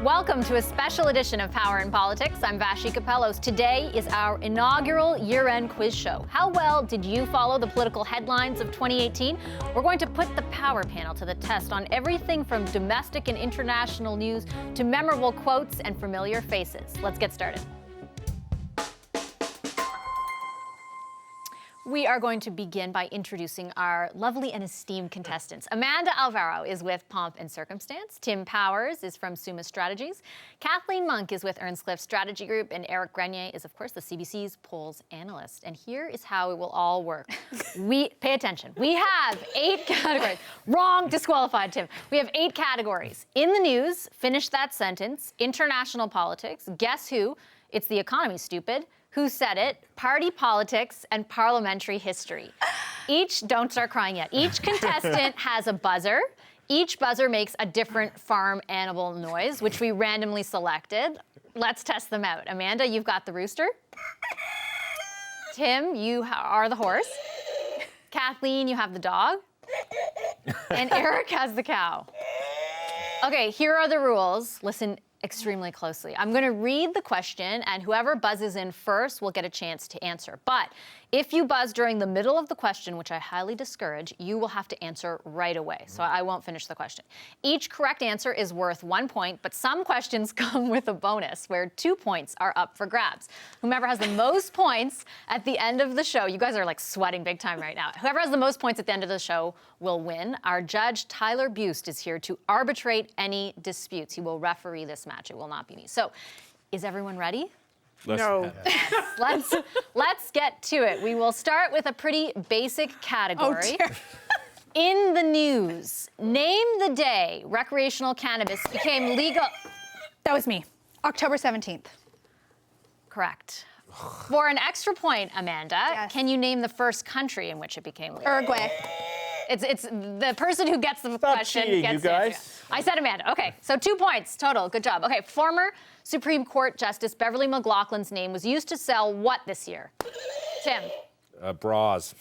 Welcome to a special edition of Power in Politics. I'm Vashi Capellos. Today is our inaugural year-end quiz show. How well did you follow the political headlines of 2018? We're going to put the Power panel to the test on everything from domestic and international news to memorable quotes and familiar faces. Let's get started. We are going to begin by introducing our lovely and esteemed contestants. Amanda Alvaro is with Pomp and Circumstance. Tim Powers is from Summa Strategies. Kathleen Monk is with Earnscliffe Strategy Group. And Eric Grenier is, of course, the CBC's polls analyst. And here is how it will all work. Pay attention. We have 8 categories. Wrong, disqualified, Tim. We have 8 categories. In the news, finish that sentence. International politics, guess who? It's the economy, stupid. Who said it? Party politics and parliamentary history. Don't start crying yet. Each contestant has a buzzer. Each buzzer makes a different farm animal noise, which we randomly selected. Let's test them out. Amanda, you've got the rooster. Tim, you are the horse. Kathleen, you have the dog. And Eric has the cow. Okay, here are the rules. Listen extremely closely. I'm going to read the question, and whoever buzzes in first will get a chance to answer. But if you buzz during the middle of the question, which I highly discourage, you will have to answer right away. So I won't finish the question. Each correct answer is worth 1 point, but some questions come with a bonus where 2 points are up for grabs. Whomever has the most points at the end of the show, you guys are like sweating big time right now. Whoever has the most points at the end of the show will win. Our judge, Tyler Buist, is here to arbitrate any disputes. He will referee this match. It will not be me. So, is everyone ready? No. Let's get to it. We will start with a pretty basic category. Oh, in the news, name the day recreational cannabis became legal. That was me. October 17th. Correct. For an extra point, Amanda, Yes. can you name the first country in which it became legal? Uruguay. It's the person who gets the question cheating, gets you the answer. guys. I said Amanda. Okay, so 2 points total. Good job. Okay, former Supreme Court Justice Beverly McLaughlin's name was used to sell what this year? Tim. Bras.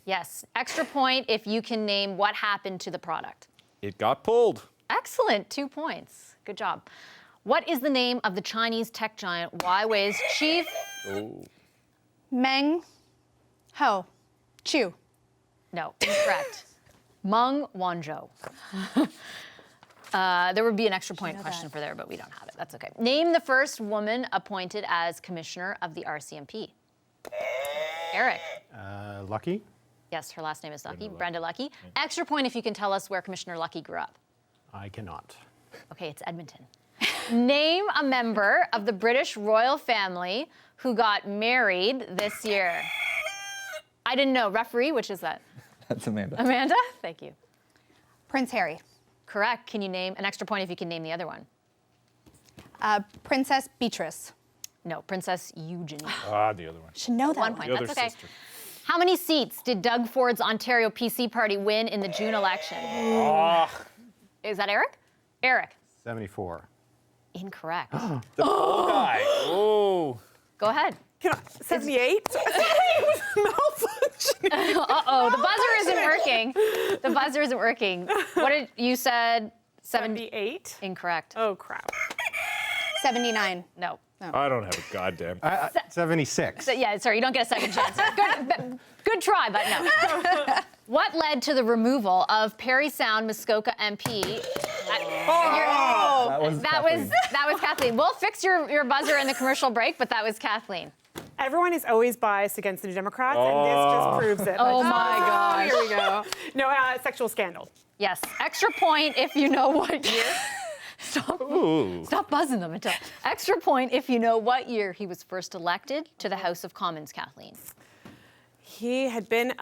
Yes. Extra point if you can name what happened to the product. It got pulled. Excellent. 2 points. Good job. What is the name of the Chinese tech giant Huawei's chief? Oh. Meng Ho Chu. No, incorrect. Meng Wanzhou. There would be an extra point question for there, but we don't have it. That's okay. Name the first woman appointed as commissioner of the RCMP. Eric. Lucky? Yes, her last name is Lucky. Brenda Lucky. Extra point if you can tell us where Commissioner Lucky grew up. I cannot. Okay, it's Edmonton. Name a member of the British royal family who got married this year. I didn't know. Referee, which is that? That's Amanda. Amanda? Thank you. Prince Harry. Correct. Can you name an extra point if you can name the other one? Princess Beatrice. No, Princess Eugenie. The other one. Should know that 1 one. point. The That's other okay. sister. How many seats did Doug Ford's Ontario PC party win in the June election? Is that Eric? Eric. 74. Incorrect. The poll guy. Oh. Go ahead. 78? Uh-oh, the buzzer isn't working. The buzzer isn't working. What did you said? 78? Incorrect. Oh, crap. 79. No. I don't have a goddamn. 76. So, yeah, sorry, you don't get a second chance. Good try, but no. What led to the removal of Parry Sound Muskoka MP? That was Kathleen. We'll fix your buzzer in the commercial break, but that was Kathleen. Everyone is always biased against the New Democrats, and this just proves it. Oh, my gosh. Here we go. No, sexual scandal. Yes, extra point if you know what year. Stop buzzing them. Extra point if you know what year he was first elected to the House of Commons, Kathleen. He had been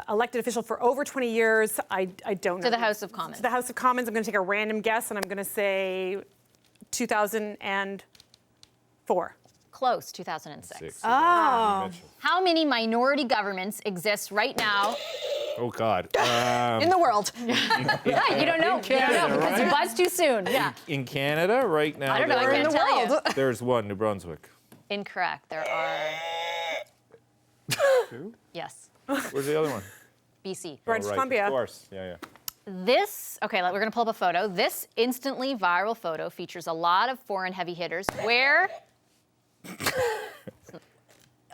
elected official for over 20 years. I don't know. To the House of Commons. To the House of Commons. I'm going to take a random guess, and I'm going to say 2004. Close, 2006. Oh. How many minority governments exist right now? Oh, God. In the world. Yeah, you don't know. You don't know because you buzzed too soon. Yeah. In Canada right now, I don't know. I can't tell you. there's one, New Brunswick. Incorrect. There are. Two? Yes. Where's the other one? BC. British Oh, right, Columbia. Of course. Yeah. This, okay, we're going to pull up a photo. This instantly viral photo features a lot of foreign heavy hitters. Where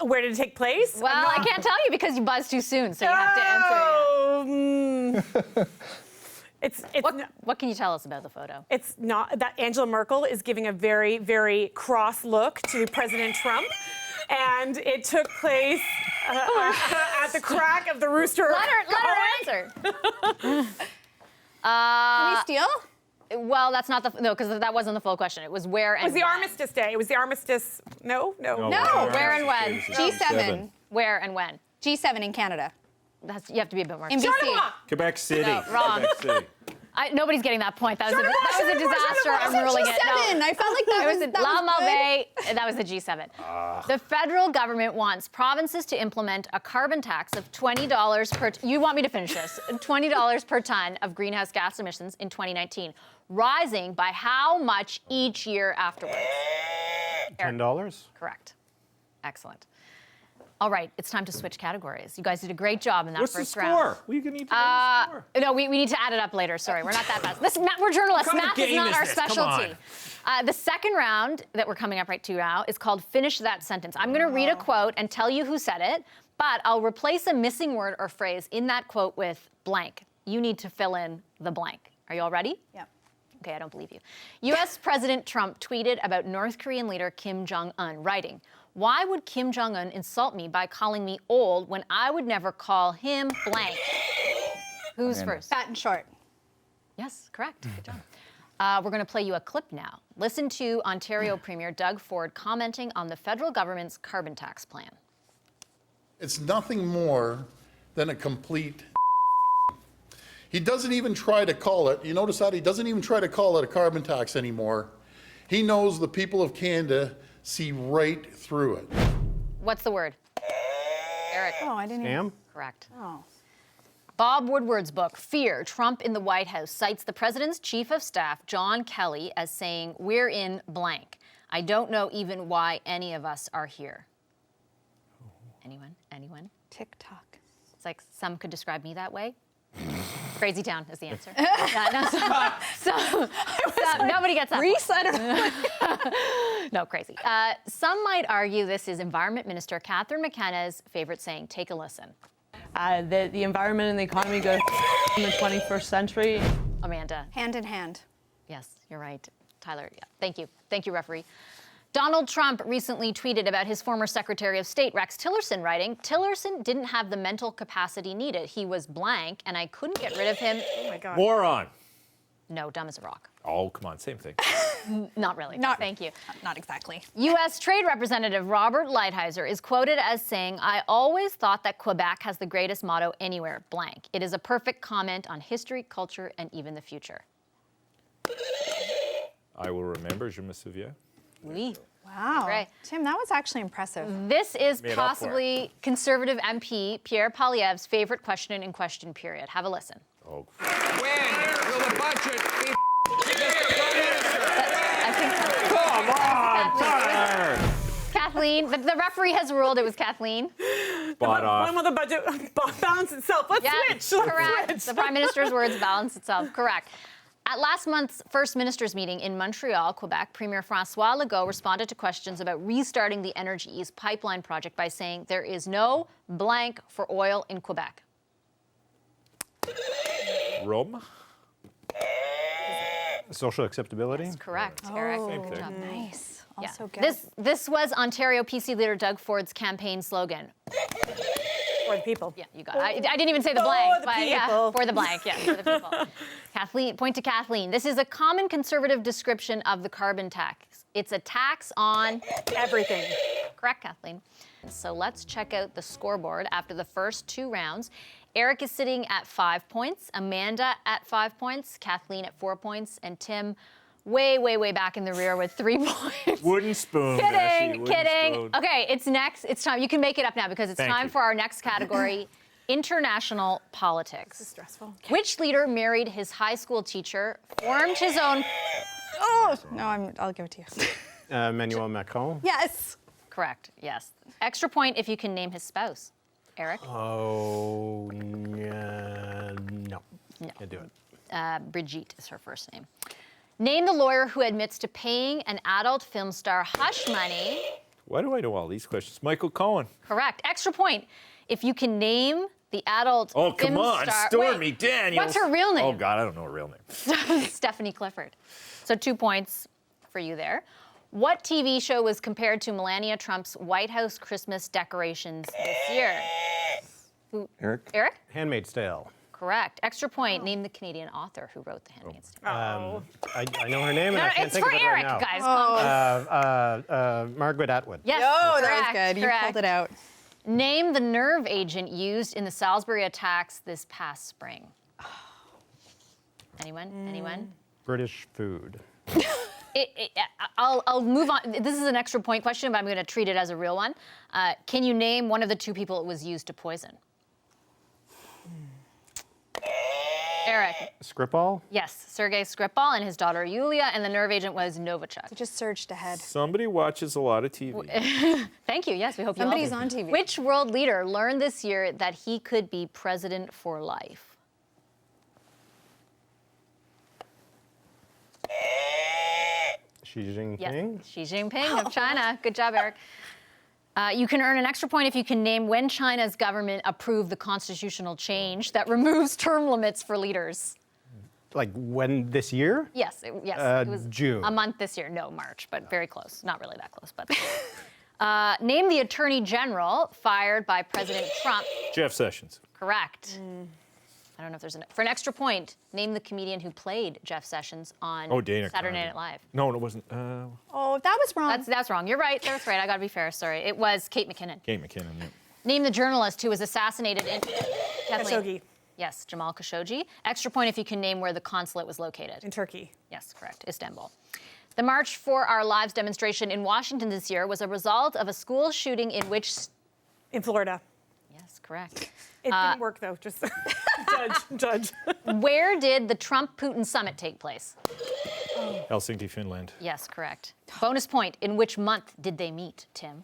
Where did it take place? Well, I can't tell you because you buzzed too soon, so you have to answer. It's What can you tell us about the photo? It's not that Angela Merkel is giving a very, very cross look to President Trump. And it took place at the crack of the rooster. Let her answer. Can we steal? Well, that's not no, because that wasn't the full question. It was where and It was the when. Armistice Day. It was the Armistice. No. No. Where and when? G7. Where and when? G7 in Canada. You have to be a bit more. In BC. Quebec City. No, wrong. Quebec City. Nobody's getting that point. That was a disaster. I'm G7. ruling it. No. I felt like that It was that La was good. Malbaie, that was the G7. The federal government wants provinces to implement a carbon tax of $20 per, you want me to finish this, $20 per ton of greenhouse gas emissions in 2019, rising by how much each year afterwards? $10? Correct. Excellent. All right, it's time to switch categories. You guys did a great job in that What's the first score? round. We need to know the score. No, we need to add it up later. Sorry, we're not that fast. We're journalists. What kind of Math is game not is our this? Come specialty. The second round that we're coming up right to now is called Finish That Sentence. I'm going to read a quote and tell you who said it, but I'll replace a missing word or phrase in that quote with blank. You need to fill in the blank. Are you all ready? Yeah. Okay, I don't believe you. U.S. President Trump tweeted about North Korean leader Kim Jong-un, writing, "Why would Kim Jong-un insult me by calling me old when I would never call him blank?" Who's first? Fat and short. Yes, correct. Good job. We're going to play you a clip now. Listen to Ontario Premier Doug Ford commenting on the federal government's carbon tax plan. It's nothing more than a complete. He doesn't even try to call it, you notice that? He doesn't even try to call it a carbon tax anymore. He knows the people of Canada see right through it. What's the word? Eric. Oh, I didn't even. Scam? Correct. Oh. Bob Woodward's book, Fear, Trump in the White House, cites the president's chief of staff, John Kelly, as saying, "We're in blank. I don't know even why any of us are here." Anyone? Anyone? TikTok. It's like some could describe me that way. Crazy Town is the answer. Yeah, no, so nobody gets that. Reese, I don't know. No, crazy. Some might argue this is Environment Minister Catherine McKenna's favorite saying. Take a listen. The environment and the economy go in the 21st century. Amanda. Hand in hand. Yes, you're right. Tyler, yeah. Thank you. Thank you, referee. Donald Trump recently tweeted about his former Secretary of State, Rex Tillerson, writing, "Tillerson didn't have the mental capacity needed. He was blank, and I couldn't get rid of him." Oh my God. Moron. No, dumb as a rock. Oh, come on, same thing. Not really. Not- Thank you. Not exactly. U.S. Trade Representative Robert Lighthizer is quoted as saying, "I always thought that Quebec has the greatest motto anywhere, blank. It is a perfect comment on history, culture, and even the future." I will remember, je me souviens. Oui. Wow. Right. Tim, that was actually impressive. This is Made up for it. possibly Conservative MP Pierre Poilievre's favorite question in question period. Have a listen. Oh, When will the budget be I think come on, Tyler! Kathleen, the referee has ruled it was Kathleen. Spot off. When will the budget balance itself? Let's Yeah, switch. Let's correct. switch. The Prime Minister's words balance itself. Correct. At last month's First Ministers' meeting in Montreal, Quebec, Premier François Legault responded to questions about restarting the Energy East pipeline project by saying there is no blank for oil in Quebec. Rome? Social acceptability? Correct, Eric. Same Good thing. job. Nice. Yeah. Also good. This was Ontario PC leader Doug Ford's campaign slogan. For the people. Yeah, you got it. I didn't even say the blank, the but yeah, people. for the blank, yeah, for the people. Kathleen, point to Kathleen. This is a common conservative description of the carbon tax. It's a tax on Everything. correct, Kathleen. So let's check out the scoreboard after the first two rounds. Eric is sitting at 5 points, Amanda at 5 points, Kathleen at 4 points, and Tim way, way, way back in the rear with 3 points. Wooden spoon. Kidding, Ashley, wooden kidding. spoon. Okay, it's next. It's time. You can make it up now because it's Thank time you. for our next category, international politics. Stressful. Which leader married his high school teacher, formed his own... Oh, no, I'll give it to you. Emmanuel Macron? Yes. Correct, yes. Extra point if you can name his spouse. Eric? Oh, no. No. Can't do it. Brigitte is her first name. Name the lawyer who admits to paying an adult film star hush money. Why do I know all these questions? Michael Cohen. Correct. Extra point. If you can name the adult Oh, film come on, star. Stormy Wait, Daniels. what's her real name? Oh, God, I don't know her real name. Stephanie Clifford. So 2 points for you there. What TV show was compared to Melania Trump's White House Christmas decorations this year? Eric? Eric? Handmaid's Tale. Correct. Extra point. Name the Canadian author who wrote The Handmaid's Tale. I know her name, and No, I can't it's think for of it Eric, right now. guys. Calm down. Margaret Atwood. Yes. Oh, correct, that was good. You correct. pulled it out. Name the nerve agent used in the Salisbury attacks this past spring. Anyone? Anyone? British food. I'll move on. This is an extra point question, but I'm going to treat it as a real one. Can you name one of the 2 people it was used to poison? Eric. Skripal. Yes, Sergei Skripal and his daughter Yulia, and the nerve agent was Novichok. It just surged ahead. Somebody watches a lot of TV. Thank you. Yes, we hope you all Somebody's do. on TV. Which world leader learned this year that he could be president for life? Xi Jinping. Yes, Xi Jinping of China. Good job, Eric. You can earn an extra point if you can name when China's government approved the constitutional change that removes term limits for leaders. Like when this year? Yes, it was June. a month this year. No, March, but very close. Not really that close, but. Name the Attorney General fired by President Trump. Jeff Sessions. Correct. I don't know if there's for an extra point. Name the comedian who played Jeff Sessions on Dana Saturday Carvey. Night Live. No, it wasn't. Oh, that was wrong. That's wrong. You're right. That's right. I got to be fair. Sorry. It was Kate McKinnon. Kate McKinnon. Yeah. Name the journalist who was assassinated in Kathleen. Khashoggi. Yes, Jamal Khashoggi. Extra point if you can name where the consulate was located. In Turkey. Yes, correct. Istanbul. The March for Our Lives demonstration in Washington this year was a result of a school shooting in which... In Florida. Yes, correct. It didn't work, though. Just judge. Where did the Trump-Putin summit take place? Helsinki, Finland. Yes, correct. Bonus point. In which month did they meet, Tim?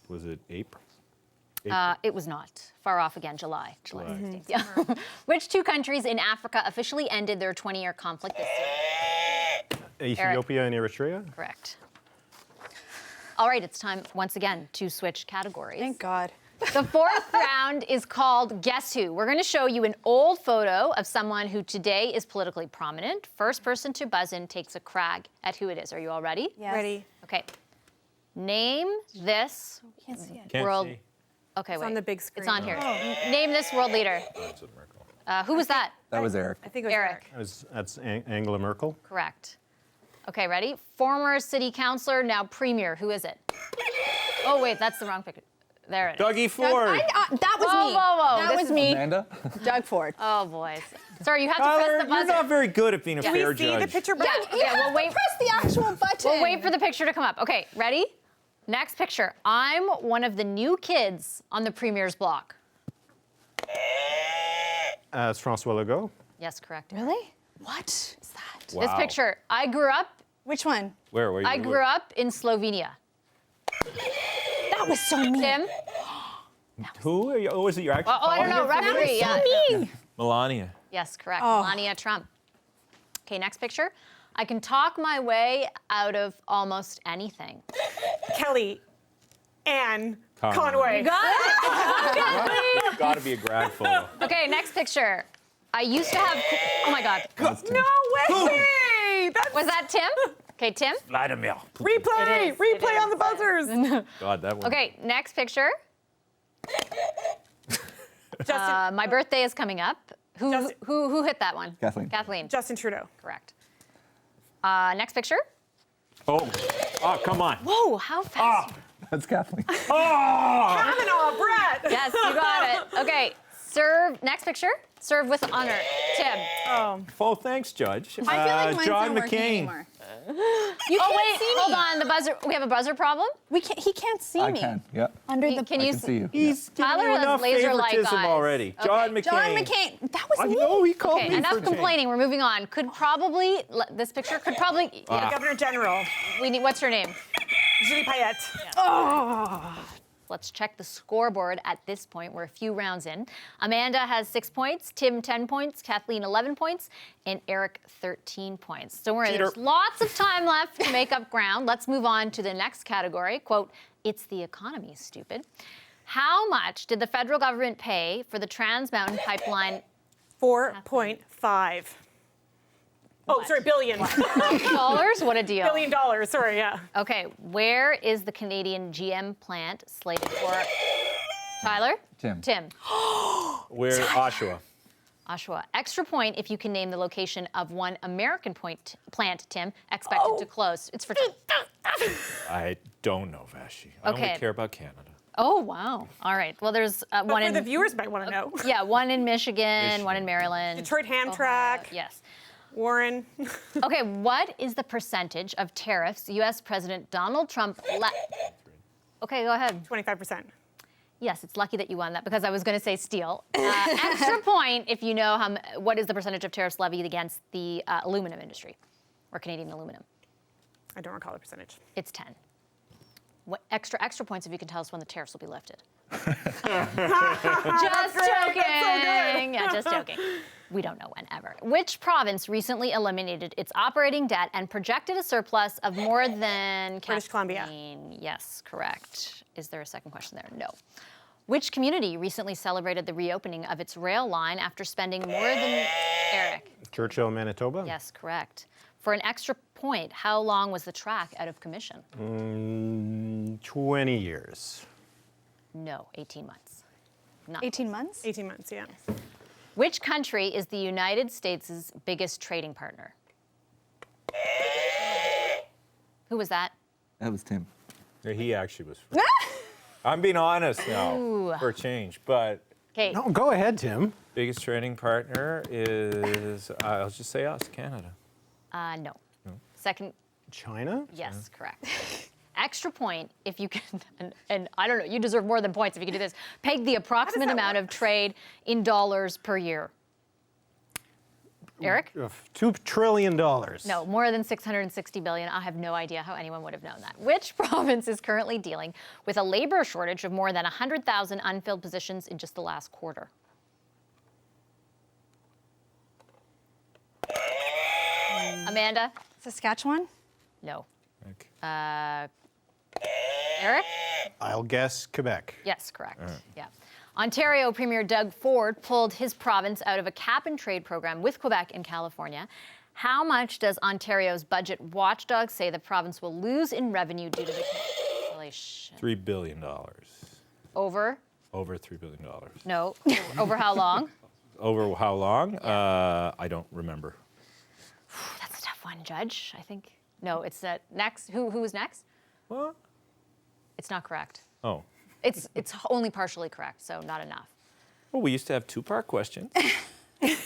Was it April? It was not. Far off again, July 16th. Yeah. Which 2 countries in Africa officially ended their 20-year conflict this year? Ethiopia and Eritrea. Correct. All right, it's time once again to switch categories. Thank God. The 4th round is called Guess Who. We're going to show you an old photo of someone who today is politically prominent. First person to buzz in takes a crack at who it is. Are you all ready? Yes. Ready. Okay. Name this Can't see it. Can't world. see. Okay, wait. on the big screen. It's on here. Name this world leader. That's a Merkel. Who was that? That was Eric. I think it was Eric. That's Angela Merkel. Correct. Okay, ready? Former city councilor, now premier. Who is it? Oh, wait, that's the wrong picture. There it is. Dougie Ford. That was Whoa, me. whoa, whoa. That This was is me. Amanda? Doug Ford. Oh, boys. Sorry, you have to press Tyler, the buzzer. you're not very good at being a Do we fair see judge. the picture? Yeah, we'll wait. Press the actual button. We'll wait for the picture to come up. Okay, ready? Next picture. I'm one of the new kids on the premier's block. It's Francois Legault. Yes, correct. Really? What is that? Wow. This picture. I grew up. Which one? Where? I grew up in Slovenia. That was so mean. Tim? Who? Are you, oh, is it your actual? Oh, I don't know. Referee. Yeah. Melania. Yes, correct. Melania Trump. Okay, next picture. I can talk my way out of almost anything. Kelly Ann Conway. Conway. You got it. It's got to be a grad photo. Okay, next picture. I used to have. Oh my God. No way! That's Was that Tim? Okay, Tim. Vladimir. replay! It is, Replay it on the buzzers. God, that one. Okay, next picture. Justin, My birthday is coming up. Who Justin- hit that one? Kathleen. Kathleen. Justin Trudeau. Correct. Next picture. Oh, come on. Whoa, how fast? That's Kathleen. Kavanaugh, Brett. Yes, you got it. Okay, serve. Next picture. Serve with honor. Tim. Oh, thanks, Judge. I feel like mine's John not working McCain. anymore. You Oh can't wait, see me. hold on. The buzzer. We have a buzzer problem. He can't see I me. can, yeah. Under the. Can I you can see you. He's giving Tyler you has enough laser-like favoritism eyes. already. Okay. John McCain. John McCain. That was I me. know, he called Okay, me enough for Jane. complaining. We're moving on. Could probably this picture could probably. Yeah, Governor General. we need. What's her name? Julie Payette. Let's check the scoreboard at this point. We're a few rounds in. Amanda has 6 points, Tim 10 points, Kathleen 11 points, and Eric 13 points. Don't worry, there's lots of time left to make up ground. Let's move on to the next category. Quote, it's the economy, stupid. How much did the federal government pay for the Trans Mountain Pipeline? 4.5. Oh, sorry, billion. Dollars? What a deal. $1 billion, sorry, yeah. Okay, where is the Canadian GM plant slated for? Tyler? Tim. Tim. Where? Oshawa. Oshawa. Extra point if you can name the location of one American plant, Tim, expected to close. It's for Tim. I don't know, Vashi. I Okay. only care about Canada. Oh, wow. All right. Well, there's one For in... the viewers might want to know. Yeah, one in Michigan, one in Maryland. Detroit Hamtramck. Ohio. Yes. Warren. Okay, what is the percentage of tariffs U.S. President Donald Trump Okay, go ahead. 25%. Yes, it's lucky that you won that because I was going to say steel. Extra point if you know what is the percentage of tariffs levied against the aluminum industry or Canadian aluminum. I don't recall the percentage. It's 10. Extra points if you can tell us when the tariffs will be lifted. Just joking. Yeah, just joking. We don't know when ever. Which province recently eliminated its operating debt and projected a surplus of more than... British Columbia. Yes, correct. Is there a second question there? No. Which community recently celebrated the reopening of its rail line after spending more than... Eric. Churchill, Manitoba. Yes, correct. For an extra point, how long was the track out of commission? 20 years. No, 18 months. 18 months? 18 months, yeah. Which country is the United States' biggest trading partner? Who was that? That was Tim. Yeah, he actually was. I'm being honest now Ooh. for a change, but Okay. No, go ahead, Tim. biggest trading partner is, I'll just say us, Canada. No. Second, China? yes, correct. Extra point if you can, and I don't know, you deserve more than points if you can do this. Peg the approximate amount of trade in dollars per year. Eric? $2 trillion. No, more than 660 billion. I have no idea how anyone would have known that. Which province is currently dealing with a labor shortage of more than 100,000 unfilled positions in just the last quarter? Amanda? Saskatchewan? No. Okay. Eric? I'll guess Quebec. Yes, correct. Yeah. Ontario Premier Doug Ford pulled his province out of a cap-and-trade program with Quebec and California. How much does Ontario's budget watchdog say the province will lose in revenue due to the cancellation? $3 billion. Over? Over $3 billion. No. Over how long? Over how long? I don't remember. That's a tough one, Judge. I think. No, it's next. Who was next? What? It's not correct. Oh. It's only partially correct, so not enough. Well, we used to have two-part questions.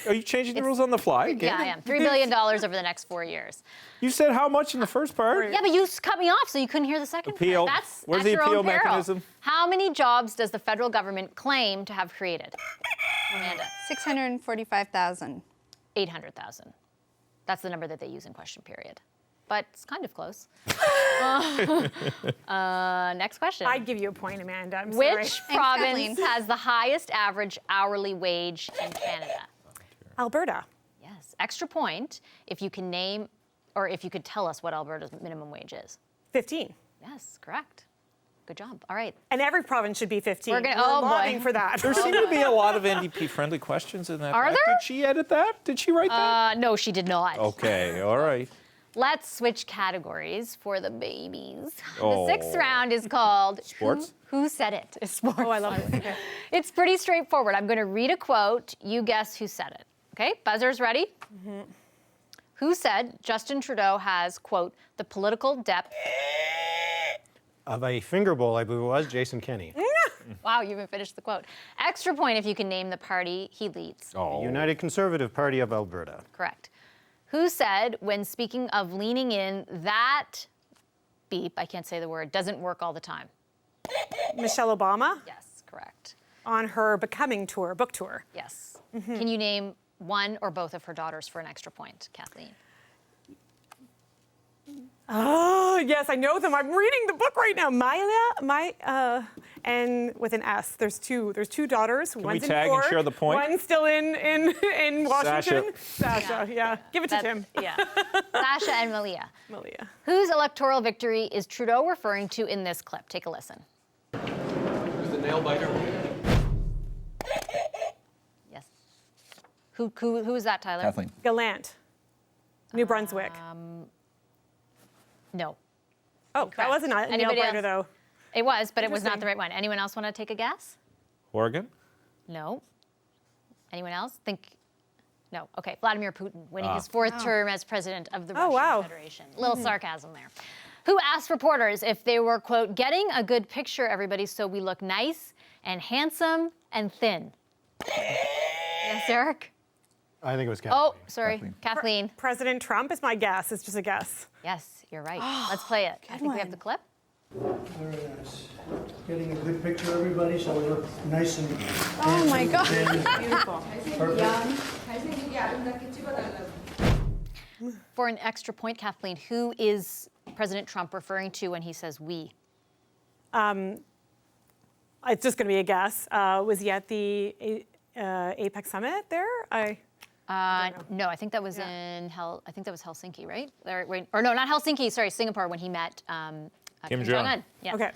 Are you changing the rules on the fly again? Yeah, I am. $3 billion over the next 4 years. You said how much in the first part? Yeah, but you cut me off, so you couldn't hear the second Appeal. part. That's Where's at the your appeal own peril. mechanism? How many jobs does the federal government claim to have created? Amanda. 645,000. 800,000. That's the number that they use in question period. But it's kind of close. Next question. I'd give you a point, Amanda. I'm sorry. Which Kathleen. province has the highest average hourly wage in Canada? Alberta. Yes. Extra point if you can name, or if you could tell us what Alberta's minimum wage is. 15. Yes, correct. Good job. All right. And every province should be 15. We're gonna- oh, boy. lobbying for that. There seem to be a lot of NDP-friendly questions in that. Are pack. there? Did she edit that? Did she write that? No, she did not. Okay, all right. Let's switch categories for the babies. Oh. The sixth round is called Sports? Who Said It? It's sports. Oh, I love it. Okay. It's pretty straightforward. I'm going to read a quote. You guess who said it. Okay, buzzers ready? Mm-hmm. Who said Justin Trudeau has, quote, the political depth? Of a finger bowl, I believe it was, Jason Kenney. Wow, you haven't finished the quote. Extra point if you can name the party he leads. Oh. United Conservative Party of Alberta. Correct. Who said, when speaking of leaning in, that beep, I can't say the word, doesn't work all the time? Michelle Obama Yes, correct. on her Becoming tour, book tour. Yes. Can you name one or both of her daughters for an extra point, Kathleen? Oh, yes, I know them. I'm reading the book right now. with an S. There's two daughters. we One's in tag and Cork, share the point? One's still in Washington. Sasha, yeah. Give it to Tim. Yeah. Sasha and Malia. Malia. Whose electoral victory is Trudeau referring to in this clip? Take a listen. Who's the nail biter? Yes. Who is that, Tyler? Kathleen. Gallant. New Brunswick. No. Oh, that wasn't a nail Anybody biter, else? though. It was, but it was not Interesting. the right one. Anyone else want to take a guess? Oregon? No. Anyone else? No. Okay. Vladimir Putin winning his fourth term as president of the Russian Federation. Little sarcasm there. Who asked reporters if they were, quote, getting a good picture, everybody, so we look nice and handsome and thin? Yes, Eric? I think it was Kathleen. Oh, sorry. Kathleen. President Trump is my guess. It's just a guess. Yes, you're right. Let's play it. I think we have the clip. Very nice. Getting a good picture of everybody so we look nice and Oh my God. Beautiful. perfect. For an extra point, Kathleen, who is President Trump referring to when he says we? It's just going to be a guess. Was he at the APEC summit there? No, I think that was in Helsinki, right? Or no, not Helsinki. Sorry, Singapore when he met Kim Jong-un. Yeah. Okay.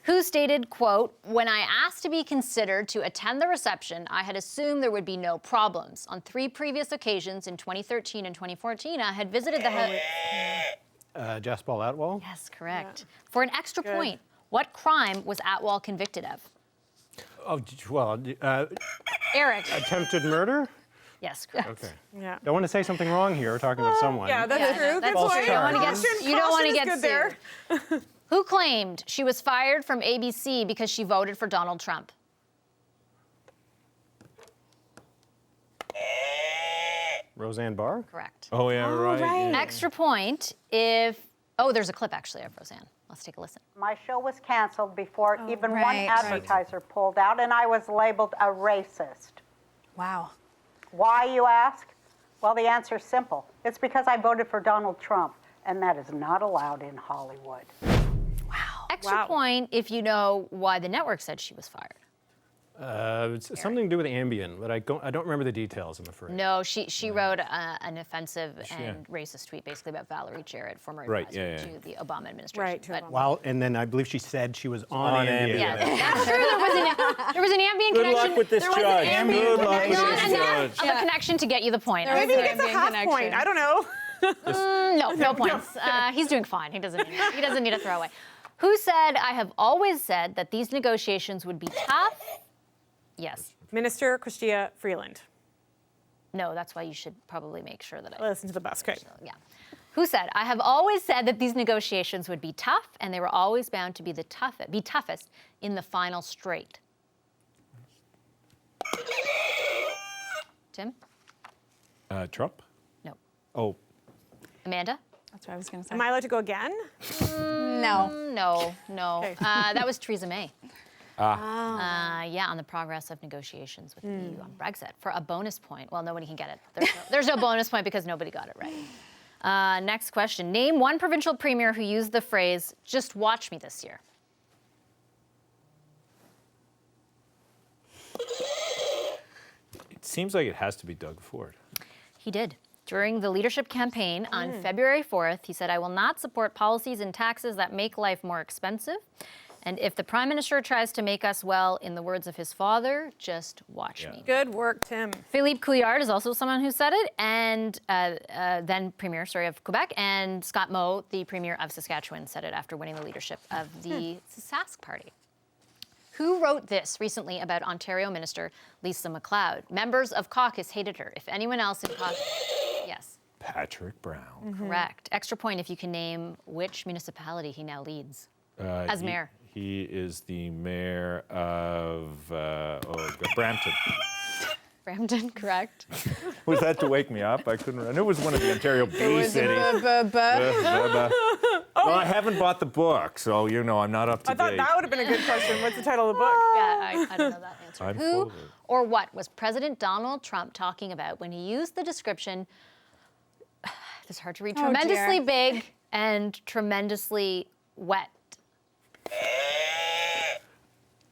Who stated, quote, when I asked to be considered to attend the reception, I had assumed there would be no problems. On 3 previous occasions in 2013 and 2014, I had visited the Jasper Atwell. Yes, correct. For an extra point, what crime was Atwell convicted of? Oh, well, Eric. attempted murder? Yes, correct. Okay. Yeah. Don't want to say something wrong here. We're talking about someone. Yeah, that's true. That's Good False point. charge. You don't want to get Caution is sued. good there. Who claimed she was fired from ABC because she voted for Donald Trump? Roseanne Barr? Correct. Oh, yeah, right. Yeah. Extra point if... Oh, there's a clip, actually, of Roseanne. Let's take a listen. My show was canceled before even one right. advertiser pulled out, and I was labeled a racist. Wow. Why, you ask? Well, the answer's simple. It's because I voted for Donald Trump, and that is not allowed in Hollywood. Extra point if you know why the network said she was fired. It's something to do with Ambien, but I don't remember the details, I'm afraid. No, she wrote an offensive and racist tweet basically about Valerie Jarrett, former advisor to the Obama administration. Right, to Obama. Well, and then I believe she said she was on Ambien. Yeah, that's true. There was an Ambien Good connection. luck with this There was judge. an Good luck with Not this enough judge. of a connection to get you the point. Maybe he gets a Ambien half connection. point. I don't know. No points. He's doing fine. He doesn't need a throwaway. Who said, I have always said that these negotiations would be tough? Yes. Minister Chrystia Freeland. No, that's why you should probably make sure that I Listen to the bus. Okay. yeah. Who said, I have always said that these negotiations would be tough and they were always bound to be toughest in the final straight. Tim? Trump? No. Oh, Amanda? That's what I was going to say. Am I allowed to go again? No. No. Okay. That was Theresa May. On the progress of negotiations with the EU on Brexit for a bonus point. Well, nobody can get it. There's no bonus point because nobody got it right. Next question. Name one provincial premier who used the phrase, just watch me this year. it seems like it has to be Doug Ford. He did. During the leadership campaign on February 4th, he said, I will not support policies and taxes that make life more expensive. And if the Prime Minister tries to make us well, in the words of his father, just watch me. Good work, Tim. Philippe Couillard is also someone who said it, and then Premier, of Quebec, and Scott Moe, the Premier of Saskatchewan, said it after winning the leadership of the Sask Party. Who wrote this recently about Ontario Minister Lisa MacLeod? Members of caucus hated her. If anyone else in caucus... Yes. Patrick Brown. Correct. Extra point if you can name which municipality he now leads as mayor. He is the mayor of Brampton. Brampton, correct. Was that to wake me up? I couldn't. I knew it was one of the Ontario B cities. Well, I haven't bought the book, so I'm not up to I thought date. that would have been a good question. What's the title of the book? Yeah, I don't know that answer. I'm Who full of it. or what was President Donald Trump talking about when he used the description, it's hard to read, tremendously big and tremendously wet?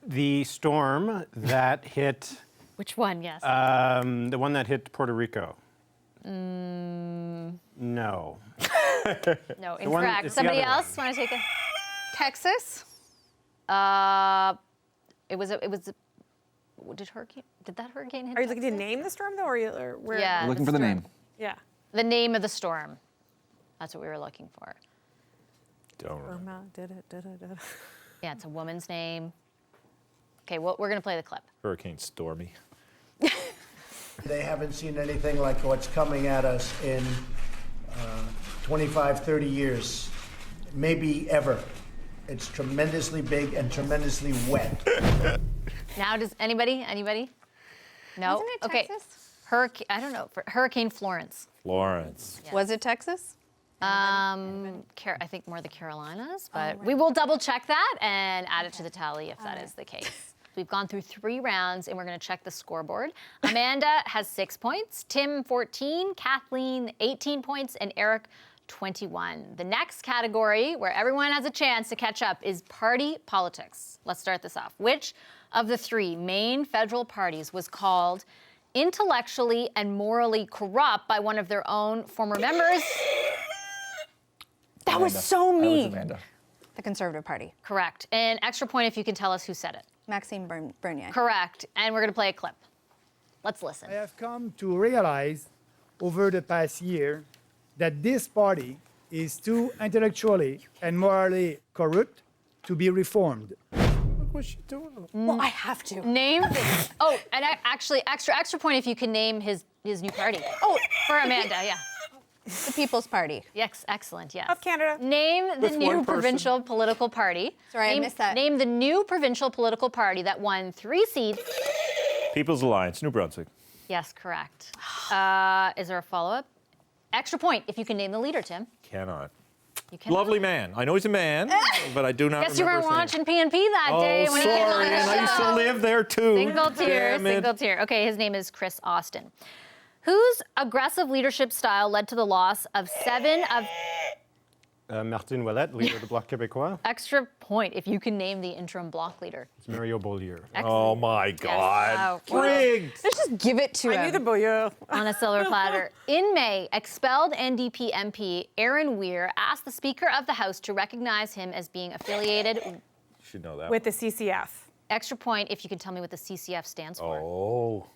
The storm that hit, Which one? Yes. the one that hit Puerto Rico. No. No, one- incorrect. it's the Somebody other else want to take a? Texas? It was. Did that hurricane hit? Are you looking to Texas? name the storm though, or where? Yeah. We're looking for the storm. name. Yeah. The name of the storm. That's what we were looking for. Don't remember. Irma did it. Yeah, it's a woman's name. Okay, well, we're gonna play the clip. Hurricane Stormy. They haven't seen anything like what's coming at us in 25, 30 years, maybe ever. It's tremendously big and tremendously wet. Now, does anybody? No. Wasn't it Okay. Texas? I don't know. Hurricane Florence. Florence. Was it Texas? I think more the Carolinas, but we will double check that and add it to the tally if that is the case. We've gone through 3 rounds and we're going to check the scoreboard. Amanda has 6 points, Tim 14, Kathleen 18 points, and Eric 21. The next category where everyone has a chance to catch up is party politics. Let's start this off. Which of the 3 main federal parties was called intellectually and morally corrupt by one of their own former members? That was so That was me. Amanda. The Conservative Party. Correct. And extra point if you can tell us who said it. Maxime Bernier. Correct. And we're going to play a clip. Let's listen. I have come to realize over the past year that this party is too intellectually and morally corrupt to be reformed. Look what she's doing. Well, I have to. Name. Oh, and actually, extra point if you can name his new party. Oh, For Amanda, yeah. the People's Party. Yes, excellent, yes. Of Canada. Name the With new one person. provincial political party. Sorry, I Name- missed that. Name the new provincial political party that won 3 seats. People's Alliance, New Brunswick. Yes, correct. Is there a follow-up? Extra point if you can name the leader, Tim. Cannot. You cannot. Lovely man. I know he's a man, but I do not Guess you remember weren't his name. watching PNP that day Oh, when he came on sorry, the and I used to show. live there too. Single tear, Damn it. single tear. Okay, his name is Chris Austin, whose aggressive leadership style led to the loss of 7 of... Martine Ouellette, leader of the Bloc Québécois. Extra point if you can name the interim bloc leader. It's Mario Beaulieu. Oh my God. Wow. Rigged. Let's just give it to him. I knew the bouillon. On a silver platter. In May, expelled NDP MP Aaron Weir asked the Speaker of the House to recognize him as being affiliated. You should know that. With the CCF. Extra point if you can tell me what the CCF stands for. Oh.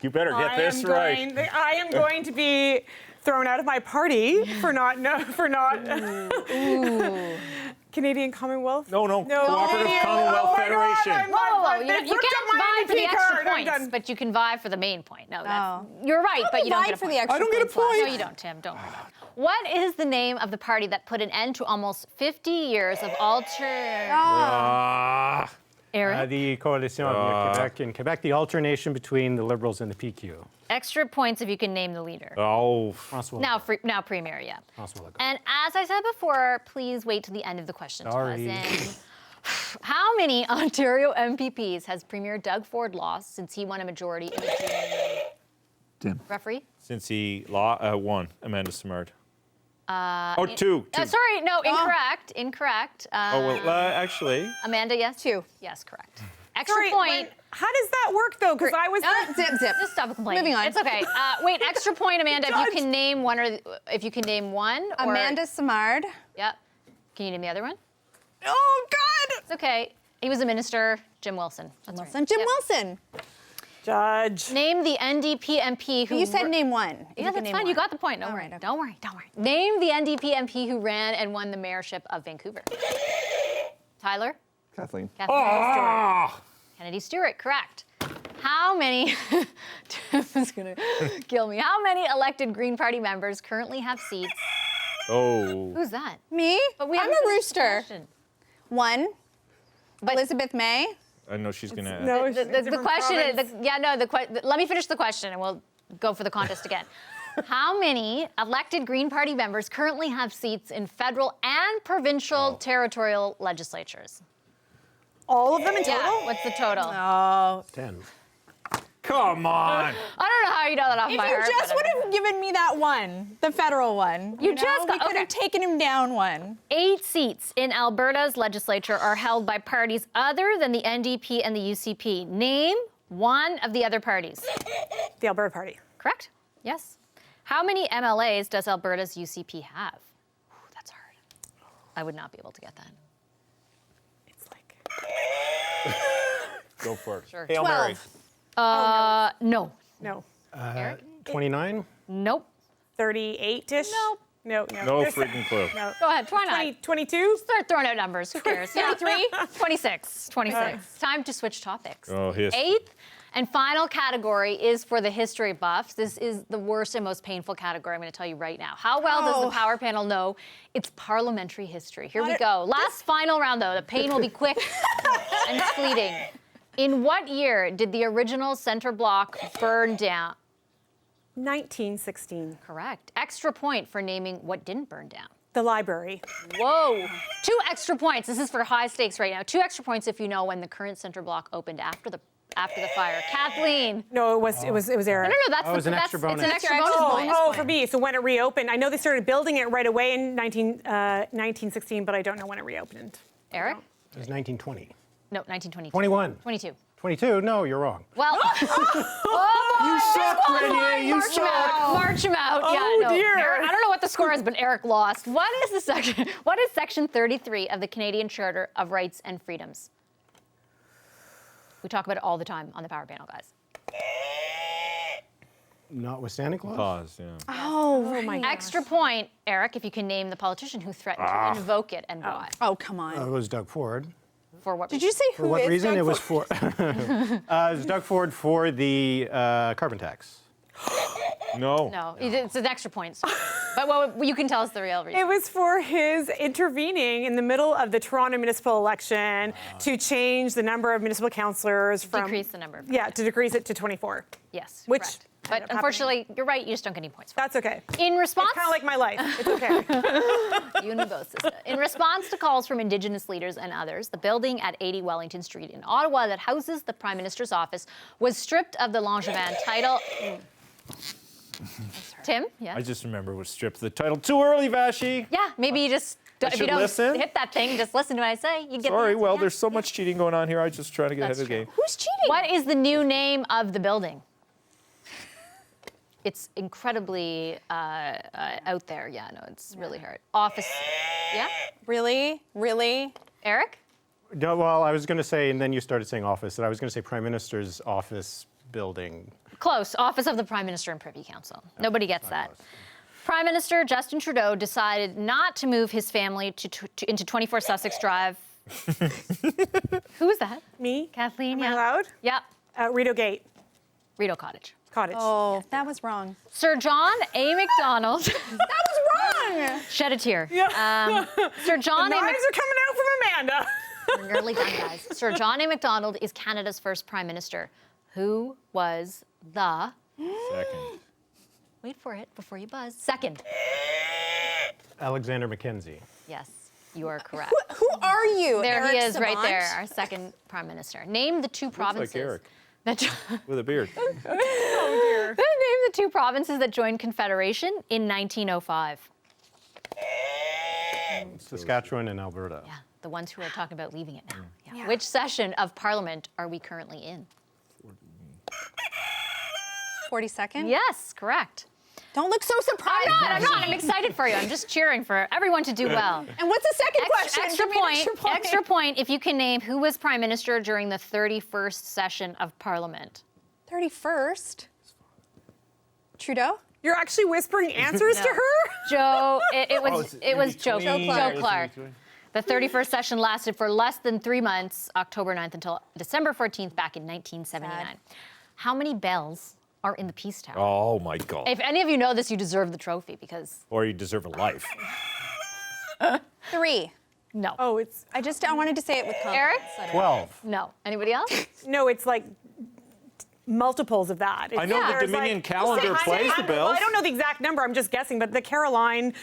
You better get this right. I am going to be thrown out of my party for not Canadian Commonwealth. No, Cooperative Canadian- Commonwealth oh my God, Federation. Whoa, They you ripped up can't my vie for the NDP extra card. I'm points, done. but you can vie for the main point. No, Oh. you're right, but you don't Vied get a for point. the extra I don't get a points last point. No, you don't, Tim. Don't worry about it. What is the name of the party that put an end to almost 50 years of Ah. Eric? The Coalition Avenir Québec. In Quebec, the alternation between the Liberals and the PQ. Extra points if you can name the leader. Oh. François. Now Premier, yeah. François Legault. And as I said before, please wait till the end of the question to Sorry. buzz in. How many Ontario MPPs has Premier Doug Ford lost since he won a majority in the June Tim. referee? Since he won, Amanda Simard. Two. Sorry, no, incorrect. Actually. Amanda, yes? 2. Yes, correct. Extra Sorry, point. how does that work though? Because I was. Zip. Just stop complaining. Moving on. It's okay. Wait, extra point, Amanda. If you can name one, or if you can name one. Or, Amanda Simard. Yep. Can you name the other one? Oh, God. It's okay. He was a minister. Jim Wilson. That's right. Jim Yep. Wilson. Judge. Name the NDP MP who. You said name one. Yeah, that's fine. You got the point. Don't worry. okay. Don't worry. Name the NDP MP who ran and won the mayorship of Vancouver. Tyler? Kathleen. Kennedy Stewart, correct. How many, Tim is gonna kill me. How many elected Green Party members currently have seats? Oh. Who's that? Me? But we I'm haven't a finished the rooster. question. 1. Elizabeth May. I know she's going to. No, The question is, let me finish the question and we'll go for the contest again. How many elected Green Party members currently have seats in federal and provincial territorial legislatures? all of them in total? Yeah, what's the total? Oh. 10. Come on. I don't know how you know that off If by you heart. just but would have given me that one, the federal one. You know, just we got- could have taken him down one. 8 seats in Alberta's legislature are held by parties other than the NDP and the UCP. Name one of the other parties. The Alberta Party. Correct? Yes. How many MLAs does Alberta's UCP have? Ooh, that's hard. I would not be able to get that. It's like Go for it. Sure. Hail Mary. 12. No. no, 29? Nope. 38-ish. Nope. No. No There's- freaking clue. No. Go ahead, 29. 22. Start throwing out numbers. Who cares? 23? 26. 26. Time to switch topics. Oh, history. 8th and final category is for the history buffs. This is the worst and most painful category I'm going to tell you right now. How well does the power panel know its parliamentary history? Here we go. Last final round, though. The pain will be quick and fleeting. In what year did the original center block burn down? 1916. Correct. Extra point for naming what didn't burn down. The library. Whoa. 2 extra points. This is for high stakes right now. 2 extra points if you know when the current center block opened after the fire. Kathleen. No, it was Eric. No, that's Oh, it's an extra bonus. It's an extra bonus point. Oh, for me. So when it reopened, I know they started building it right away in 1916, but I don't know when it reopened. Eric? It was 1920. No, 1922. 21. 22. 22? No, you're wrong. Well, You suck, Grenier. You march him out. suck. March him out. Oh, yeah, no. dear. Eric, I don't know what the score is, but Eric lost. What is Section 33 of the Canadian Charter of Rights and Freedoms? We talk about it all the time on the Power Panel, guys. Notwithstanding clause? Pause, yeah. Oh, my God. Extra point, Eric, if you can name the politician who threatened to invoke it and why. Oh, come on. It was Doug Ford. For what Did you say For who what is reason? Doug It was Ford? for it was Doug Ford for the carbon tax. No. No, it's an extra point. But well, you can tell us the real reason. It was for his intervening in the middle of the Toronto municipal election to change the number of municipal councillors from Decrease the number. Yeah, to decrease it to 24. Yes. Which correct. ended But up unfortunately, you're right. You just don't get any points for it. That's okay. In response, Kind of like my life. It's okay. you and me both, sister. In response to calls from Indigenous leaders and others, the building at 80 Wellington Street in Ottawa that houses the Prime Minister's office was stripped of the Langevin title. Tim? Yeah. I just remember it was stripped of the title too early, Vashi. Yeah, maybe you just if you should don't listen. hit that thing, just listen to what I say. You get the Sorry, answer. well, Yeah. there's so much cheating going on here. I just try to get That's ahead of the true. game. Who's cheating? What is the new name of the building? It's incredibly out there. Yeah, no, it's really hard. Office. Yeah? Really? Really? Eric? No, well, I was going to say, and then you started saying office, and I was going to say Prime Minister's office building. Close. Office of the Prime Minister and Privy Council. Nobody gets that. Close. Prime Minister Justin Trudeau decided not to move his family into 24 Sussex Drive. Who is that? Me? Kathleen? Am I Yeah. allowed? Yeah. Rideau Gate. Rideau Cottage. Cottage. Oh, that was wrong. Sir John A. Macdonald. That was wrong. Shed a tear. Yeah. Sir John The A. knives are coming out from Amanda. We're nearly done, guys. Sir John A. Macdonald is Canada's first Prime Minister. Who was the... Second. Wait for it before you buzz. Second. Alexander Mackenzie. Yes, you are correct. Who are you? There Eric he is, right Savant? there, our second Prime Minister. Name the 2 provinces. like Eric. That With a beard. Name the 2 provinces that joined Confederation in 1905. Saskatchewan and Alberta. Yeah, the ones who are talking about leaving it now. Yeah. Which session of Parliament are we currently in? 42nd? Yes, correct. Don't look so surprised. I'm not. I'm excited for you. I'm just cheering for everyone to do well. And what's the second question? Extra Give me an point. Extra point if you can name who was Prime Minister during the 31st session of Parliament. 31st. Trudeau? You're actually whispering answers to her? Joe, it was Joe between. Clark. The 31st session lasted for less than 3 months, October 9th until December 14th back in 1979. Sad. How many bells are in the Peace Tower? Oh, my God. If any of you know this, you deserve the trophy because... Or you deserve a life. 3. No. Oh, it's... I wanted to say it with confidence. Eric? 12. No. Anybody else? No, it's like multiples of that. I know the there's Dominion calendar I plays the bells. Well, I don't know the exact number. I'm just guessing, but the Caroline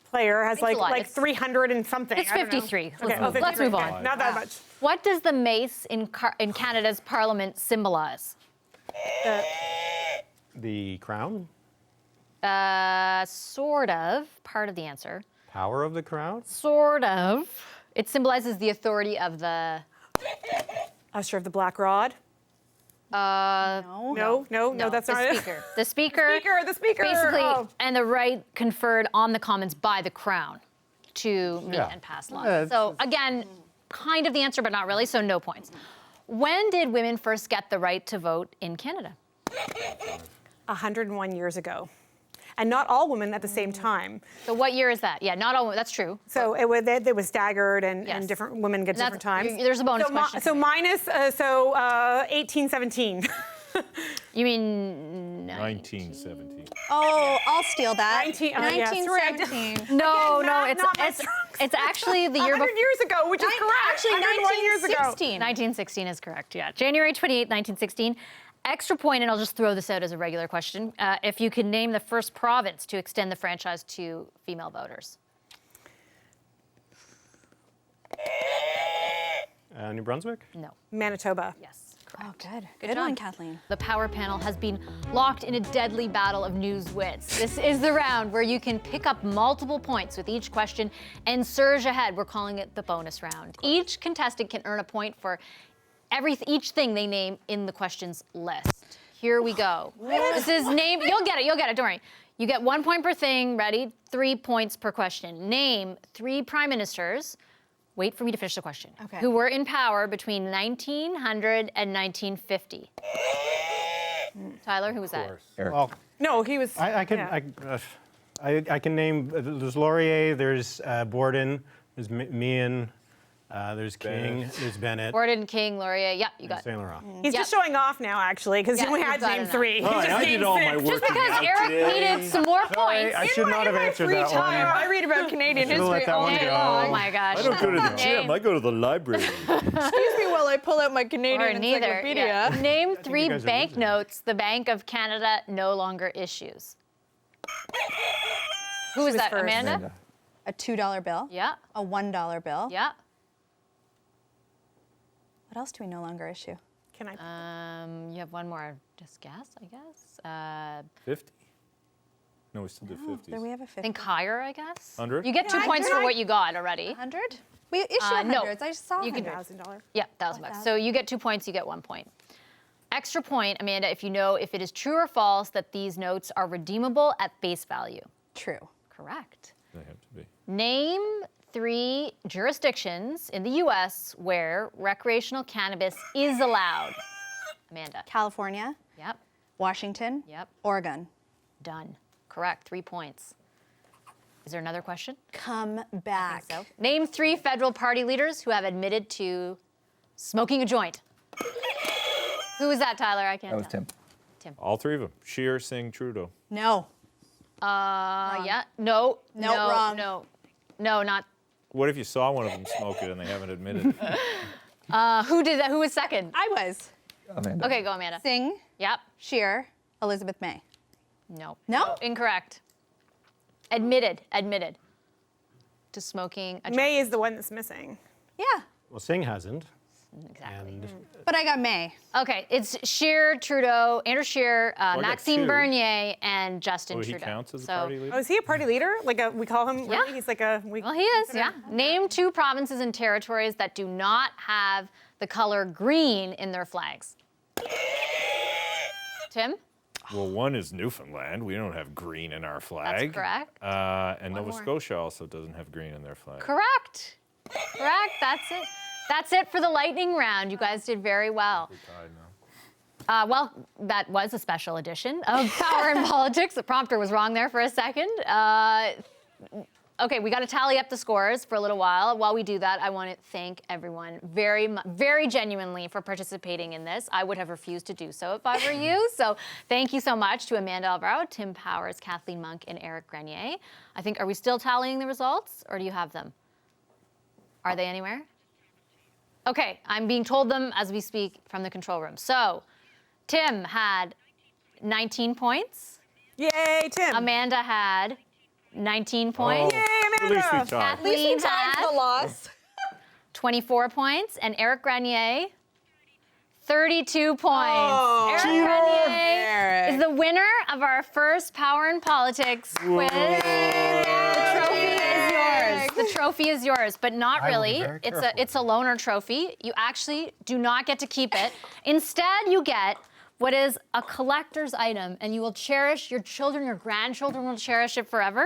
player has It's a lot. like It's- 300 and something. It's I don't know. 53. Okay, Let's move on. Okay, not that much. What does the mace in Canada's Parliament symbolize? The crown? Sort of. Part of the answer. Power of the crown? Sort of. It symbolizes the authority of the... Usher of the Black Rod. No, that's not it. The speaker. The speaker. Basically, Oh. and the right conferred on the Commons by the Crown to meet and pass laws. So again, kind of the answer, but not really, so no points. When did women first get the right to vote in Canada? 101 years ago. And not all women at the same time. So what year is that? Yeah, not all women, that's true. So it was staggered and different women get different times. There's a bonus question. So minus, 1817. You mean 1917. Oh, I'll steal that. 1917. No, Again, it's actually the year 100 years ago, which is correct. Actually, 101 years ago. 1916 is correct, yeah. January 28, 1916. Extra point, and I'll just throw this out as a regular question. If you can name the first province to extend the franchise to female voters. New Brunswick? No. Manitoba. Yes, correct. Oh, good. Good Good one, job. Kathleen. The power panel has been locked in a deadly battle of news wits. This is the round where you can pick up multiple points with each question and surge ahead. We're calling it the bonus round. Each contestant can earn a point for each thing they name in the questions list. Here we go. This is name. You'll get it. Don't worry. You get 1 point per thing. Ready? 3 points per question. Name 3 prime ministers. Wait for me to finish the question. Okay. Who were in power between 1900 and 1950. Tyler, who was that? Well, No, he was. I can name. There's Laurier. There's Borden. There's Meehan. There's King. Bennett. There's Bennett. Gordon, King, Laurier. Yeah, you got it. Saint Laurent. He's just showing off now, actually, because Yeah, he only he's had to got name enough. 3. All right, I did all my work. Just because Eric needed some more points. I should not have answered that one. I read about Canadian Should've let history that all one day go. long. Oh my gosh. I don't go to the gym. I go to the library. Excuse me while I pull out my Canadian Or neither. encyclopedia. Yeah. Name 3 you guys are losing. banknotes the Bank of Canada no longer issues. Who is was that, first? Amanda? A $2 bill. Yeah, A $1 bill. yeah. What else do we no longer issue? Can I? You have one more. Just guess, I guess. 50? No, we still do 50s. Do we have a 50? Think higher, I guess. 100? You get 2 points for what you got already. 100? We issue no. hundreds. I just saw You can- hundreds. $1,000. Yeah, $1,000. So you get 2 points, you get 1 point. Extra point, Amanda, if you know if it is true or false that these notes are redeemable at face value. True. Correct. They have to be. Name 3 jurisdictions in the U.S. where recreational cannabis is allowed. Amanda. California, Yep. Washington, Yep. Oregon. Done. Correct. 3 points. Is there another question? Come back. So, name 3 federal party leaders who have admitted to smoking a joint. Who was that, Tyler? I can't. That was tell. Tim. All 3 of them. Scheer, Singh, Trudeau. No. Yeah. No. No, wrong. No, not. What if you saw one of them smoke it and they haven't admitted it? Who did that? Who was second? I was. Amanda. Okay, go, Amanda. Singh, Yep. Scheer, Elizabeth May. No. No? Incorrect. Admitted to smoking a joint. May is the one that's missing. Yeah. Well, Singh hasn't. Exactly. And But I got May. Okay, it's Scheer, Trudeau, Andrew Scheer, got Maxime 2. Bernier, and Justin Oh, he Trudeau. counts as a So- party leader? Oh, is he a party leader? Like we call him. Yeah. Really? He's like a. Well, he is, yeah. Name 2 provinces and territories that do not have the color green in their flags. Tim? Well, one is Newfoundland. We don't have green in our flag. correct. And One Nova more. Scotia also doesn't have green in their flag. Correct. That's it. That's it for the lightning round. You guys did very well. Well, that was a special edition of Power and Politics. The prompter was wrong there for a second. Okay, we got to tally up the scores for a little while. While we do that, I want to thank everyone very genuinely for participating in this. I would have refused to do so if I were you. So thank you so much to Amanda Alvaro, Tim Powers, Kathleen Monk, and Eric Grenier. I think, are we still tallying the results, or do you have them? Are they anywhere? Okay, I'm being told them as we speak from the control room. So Tim had 19 points. Yay, Tim. Amanda had 19 points. Yay, Amanda. At least we tied. Kathleen Time for had the loss. 24 points. And Eric Grenier, 32 points. Eric Grenier is the winner of our first Power in Politics quiz. The trophy is yours. The trophy is yours, but not really. It's a loaner trophy. You actually do not get to keep it. Instead, you get what is a collector's item, and you will cherish, your children, your grandchildren will cherish it forever.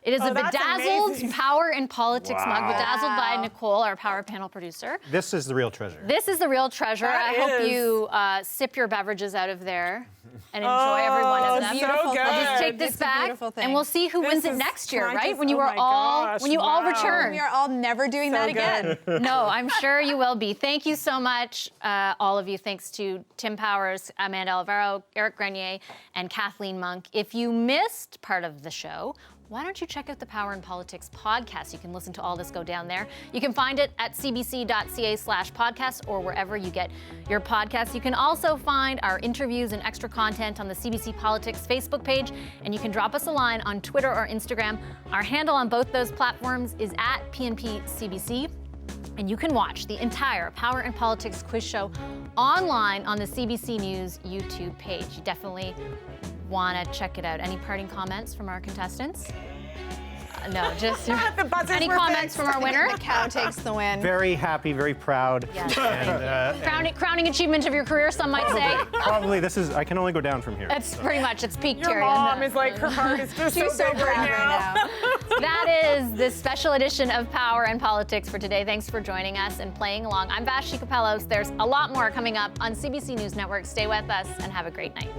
It is a bedazzled Power in Politics mug, bedazzled by Nicole, our Power Panel producer. This is the real treasure. This is the real treasure. I hope you sip your beverages out of there and enjoy every one of them. Beautiful. I'll just take this back, and we'll see who wins it next year, right? When you are all return. We are all never doing that again. No, I'm sure you will be. Thank you so much, all of you. Thanks to Tim Powers, Amanda Alvaro, Eric Grenier, and Kathleen Monk. If you missed part of the show, why don't you check out the Power in Politics podcast? You can listen to all this go down there. You can find it at cbc.ca/podcast or wherever you get your podcasts. You can also find our interviews and extra content on the CBC Politics Facebook page, and you can drop us a line on Twitter or Instagram. Our handle on both those platforms is @PNPCBC. And you can watch the entire Power in Politics quiz show online on the CBC News YouTube page. You definitely want to check it out. Any parting comments from our contestants? No, just any comments from our winner? The cow takes the win. Very happy, very proud. Yes. And, crowning achievement of your career, some might say. probably I can only go down from here. It's pretty much, it's peak Your Terry. mom is like, her heart is just so big right now. That is this special edition of Power and Politics for today. Thanks for joining us and playing along. I'm Vashti Capellos. There's a lot more coming up on CBC News Network. Stay with us and have a great night.